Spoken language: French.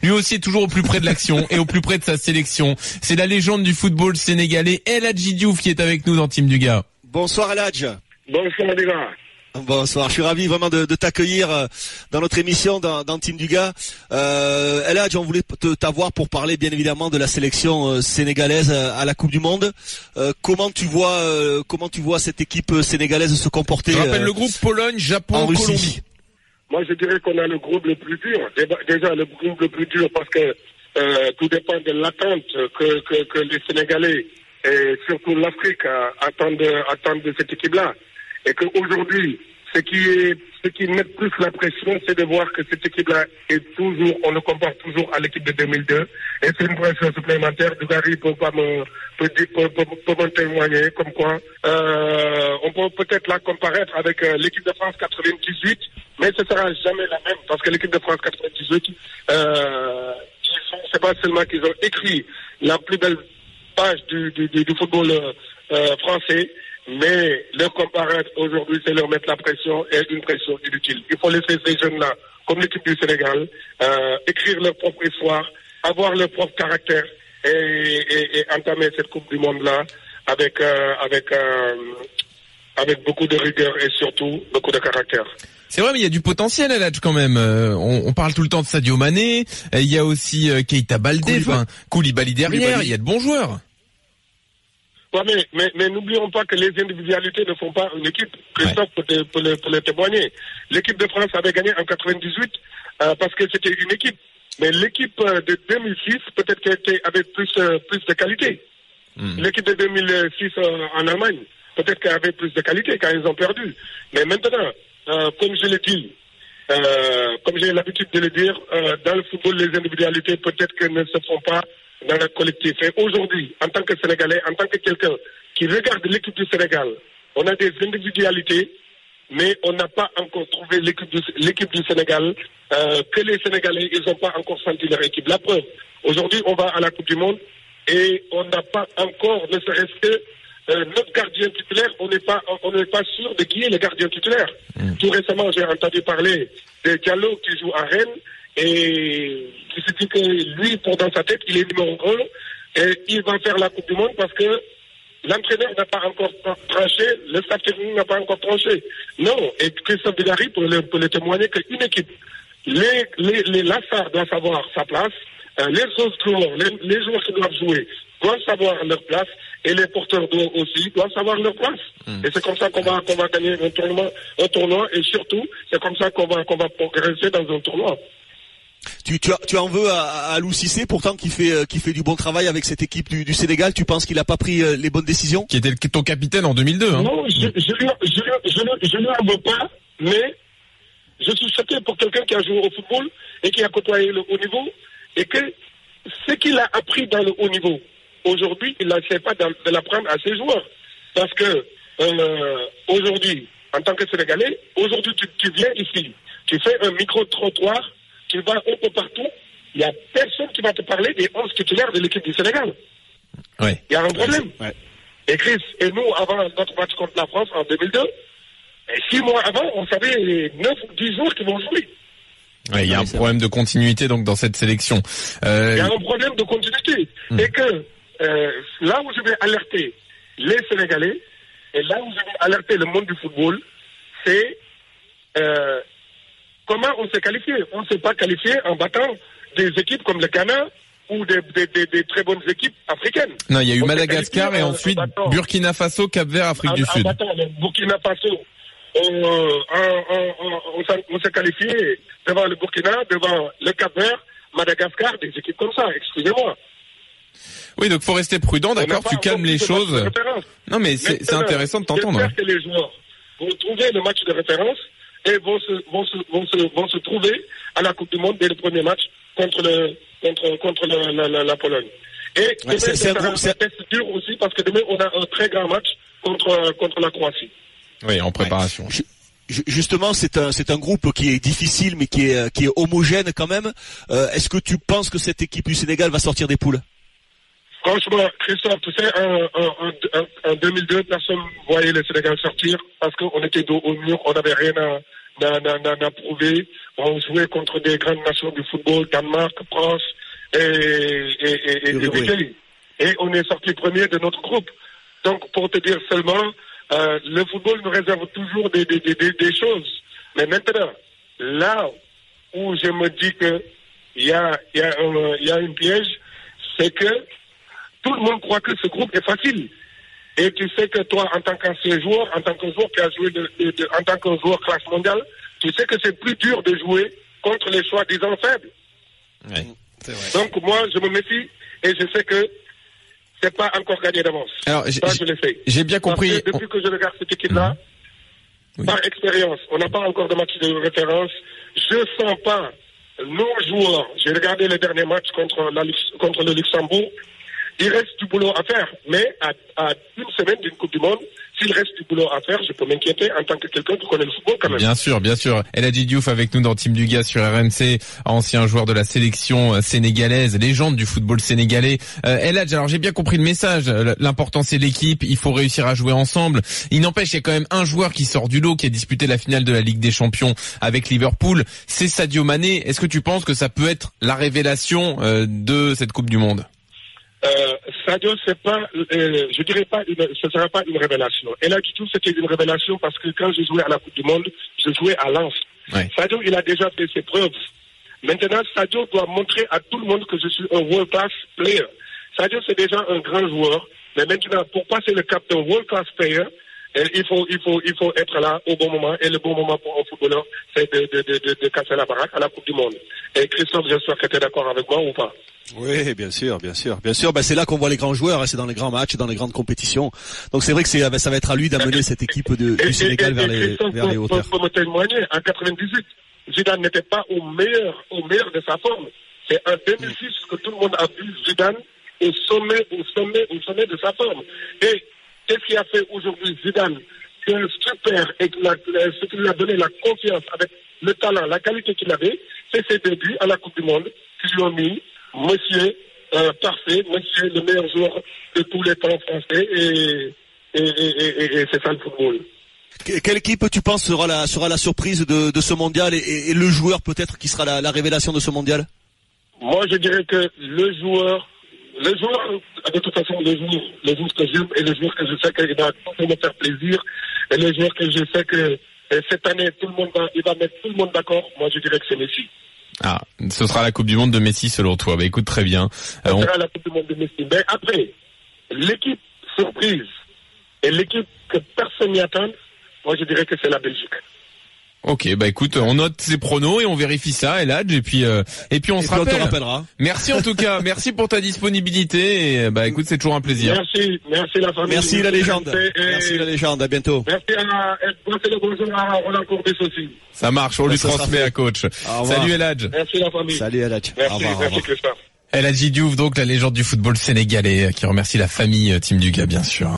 Lui aussi est toujours au plus près de l'action et au plus près de sa sélection. C'est la légende du football sénégalais, El Hadji Diouf, qui est avec nous dans Team Duga. Bonsoir El Hadj. Bonsoir les gars. Bonsoir, je suis ravi vraiment de t'accueillir dans notre émission dans Team Duga. El Hadj, on voulait t'avoir pour parler bien évidemment de la sélection sénégalaise à la Coupe du Monde. Comment tu vois cette équipe sénégalaise se comporter? Je rappelle le groupe Pologne, Japon, Colombie. Moi je dirais qu'on a le groupe le plus dur. Déjà le groupe le plus dur parce que tout dépend de l'attente que les Sénégalais et surtout l'Afrique attendent de cette équipe-là. Et qu'aujourd'hui, ce qui met plus la pression, c'est de voir que cette équipe-là est toujours, on le compare toujours à l'équipe de 2002. Et c'est une pression supplémentaire. Dugarry peut m'en témoigner, comme quoi, on peut peut-être la comparer avec l'équipe de France 98, mais ce sera jamais la même, parce que l'équipe de France 98, c'est pas seulement qu'ils ont écrit la plus belle page du football français, mais leur comparer aujourd'hui, c'est leur mettre la pression et une pression inutile. Il faut laisser ces jeunes-là, comme l'équipe du Sénégal, écrire leur propre histoire, avoir leur propre caractère et entamer cette Coupe du Monde-là avec beaucoup de rigueur et surtout beaucoup de caractère. C'est vrai, mais il y a du potentiel à l'âge quand même. On parle tout le temps de Sadio Mané. Il y a aussi Keita Baldé, Koulibaly derrière. Il y a de bons joueurs. Ouais, mais n'oublions pas que les individualités ne font pas une équipe. Christophe peut le témoigner. L'équipe de France avait gagné en 98 parce que c'était une équipe. Mais l'équipe de 2006 peut-être qu'elle avait plus de qualité. L'équipe de 2006 en Allemagne peut-être qu'elle avait plus de qualité quand ils ont perdu. Mais maintenant, comme je l'ai dit, comme j'ai l'habitude de le dire, dans le football, les individualités peut-être que ne se font pas dans le collectif. Et aujourd'hui, en tant que Sénégalais, en tant que quelqu'un qui regarde l'équipe du Sénégal, on a des individualités, mais on n'a pas encore trouvé l'équipe du Sénégal, que les Sénégalais, ils n'ont pas encore senti leur équipe. La preuve, aujourd'hui, on va à la Coupe du Monde et on n'a pas encore, ne serait-ce que notre gardien titulaire, on n'est pas sûr de qui est le gardien titulaire. Tout récemment, j'ai entendu parler de Diallo qui joue à Rennes et qui se dit que lui, dans sa tête, il est numéro 1 et il va faire la Coupe du Monde parce que l'entraîneur n'a pas encore tranché, le staff technique n'a pas encore tranché. Non, et Christophe Dugarry peut le témoigner qu'une équipe, les Lassar doivent savoir sa place, les autres joueurs, les joueurs qui doivent jouer doivent savoir leur place et les porteurs d'eau aussi doivent savoir leur place. Et c'est comme ça qu'on va gagner un tournoi et surtout, c'est comme ça qu'on va progresser dans un tournoi. Tu en veux à Aliou Cissé, pourtant qui fait du bon travail avec cette équipe du Sénégal. Tu penses qu'il n'a pas pris les bonnes décisions? Qui était ton capitaine en 2002. Hein. Non, je lui en veux pas, mais je suis choqué pour quelqu'un qui a joué au football et qui a côtoyé le haut niveau et que ce qu'il a appris dans le haut niveau, aujourd'hui, il n'essaie pas de l'apprendre à ses joueurs. Parce que aujourd'hui, en tant que Sénégalais, aujourd'hui tu viens ici, tu fais un micro-trottoir, tu vas un peu partout, il n'y a personne qui va te parler des 11 titulaires de l'équipe du Sénégal. Ouais. Il y a un problème. Ouais. Et Chris, et nous, avant notre match contre la France en 2002, 6 mois avant, on savait 9 ou 10 jours qui vont jouer. Ouais, il y a un problème de continuité donc dans cette sélection. Il y a un problème de continuité. Et que là où je vais alerter les Sénégalais, et là où je vais alerter le monde du football, c'est comment on s'est qualifié. On ne s'est pas qualifié en battant des équipes comme le Ghana ou des très bonnes équipes africaines. Non, il y a eu Madagascar et ensuite Burkina Faso, Cap-Vert, Afrique du Sud. En battant le Burkina Faso, on s'est qualifié devant le Burkina, devant le Cap-Vert, Madagascar, des équipes comme ça, excusez-moi. Oui, donc faut rester prudent, d'accord, tu calmes les choses. Non, mais c'est intéressant de t'entendre. J'espère que les joueurs vont trouver le match de référence et vont se trouver à la Coupe du Monde dès le premier match contre la Pologne. Et demain, c'est un test dur aussi parce que demain, on a un très grand match contre la Croatie. Oui, en préparation. Ouais. Justement, c'est un groupe qui est difficile, mais qui est homogène quand même. Est-ce que tu penses que cette équipe du Sénégal va sortir des poules? Franchement, Christophe, tu sais, en 2002, personne ne voyait le Sénégal sortir parce qu'on était dos au mur, on n'avait rien à n'a prouvé. On jouait contre des grandes nations du football, Danemark, France et Uruguay. Et on est sorti premier de notre groupe. Donc, pour te dire seulement, le football nous réserve toujours des choses. Mais maintenant, là où je me dis que il y a une piège, c'est que tout le monde croit que ce groupe est facile. Et tu sais que toi, en tant qu'ancien joueur, en tant que joueur qui a joué en tant que joueur classe mondiale, tu sais que c'est plus dur de jouer contre les soi-disant faibles. Ouais, c'est vrai. Donc moi, je me méfie et je sais que c'est pas encore gagné d'avance. Alors, ça, je le sais. J'ai bien compris. Parce que depuis que je regarde cette équipe-là, par expérience, on n'a pas encore de match de référence. Je sens pas nos joueurs. J'ai regardé le dernier match contre le Luxembourg. Il reste du boulot à faire, mais à une semaine d'une Coupe du Monde, s'il reste du boulot à faire, je peux m'inquiéter en tant que quelqu'un qui connaît le football quand même. Bien sûr, bien sûr. El Hadji Diouf avec nous dans Team du Gars sur RMC, ancien joueur de la sélection sénégalaise, légende du football sénégalais. El Hadji, alors j'ai bien compris le message. L'important c'est l'équipe, il faut réussir à jouer ensemble. Il n'empêche, il y a quand même un joueur qui sort du lot, qui a disputé la finale de la Ligue des Champions avec Liverpool. C'est Sadio Mané. Est-ce que tu penses que ça peut être la révélation de cette Coupe du Monde? Sadio, c'est pas, je dirais pas, ce sera pas une révélation. Et là, du tout, c'était une révélation parce que quand je jouais à la Coupe du Monde, je jouais à Lens. Ouais. Sadio, il a déjà fait ses preuves. Maintenant, Sadio doit montrer à tout le monde que je suis un world class player. Sadio, c'est déjà un grand joueur, mais maintenant, pour passer le cap d'un world class player, il faut être là au bon moment. Et le bon moment pour un footballeur, c'est de casser la baraque à la Coupe du Monde. Et Christophe, j'espère que tu es d'accord avec moi ou pas? Oui, bien sûr. Ben, c'est là qu'on voit les grands joueurs, hein, c'est dans les grands matchs, dans les grandes compétitions. Donc c'est vrai que ça va être à lui d'amener cette équipe du Sénégal vers les hauteurs. Pour me témoigner, en 98, Zidane n'était pas au meilleur de sa forme. C'est en 2006 que tout le monde a vu Zidane au sommet de sa forme. Et qu'est-ce qui a fait aujourd'hui Zidane? C'est super, et ce qui lui a donné la confiance avec le talent, la qualité qu'il avait, c'est ses débuts à la Coupe du Monde qui lui ont mis monsieur parfait, monsieur le meilleur joueur de tous les temps français, et c'est ça le football. Quelle équipe tu penses sera la surprise de ce mondial et le joueur peut-être qui sera la révélation de ce mondial? Moi je dirais que le joueur, de toute façon, le joueur que j'aime et le joueur que je sais qu'il va me faire plaisir, et le joueur que je sais que cette année il va mettre tout le monde d'accord, moi je dirais que c'est Messi. Ah, ce sera la Coupe du Monde de Messi selon toi. Bah écoute, très bien. Ce sera la Coupe du Monde de Messi. Mais après, l'équipe surprise et l'équipe que personne n'y attend, moi je dirais que c'est la Belgique. Ok, bah écoute, on note ces pronos et on vérifie ça, El Hadj, et puis on se rappelle. On te rappellera. Merci en tout cas, merci pour ta disponibilité, et bah écoute, c'est toujours un plaisir. Merci la famille. Merci la légende. Merci la légende, à bientôt. Merci le bonjour à Roland Courbis aussi. Ça marche, on lui transmet à coach. Salut El Hadj. Merci la famille. Salut El Hadj. Merci Christophe. El Hadji Diouf, donc la légende du football sénégalais, qui remercie la famille Team du Gars, bien sûr.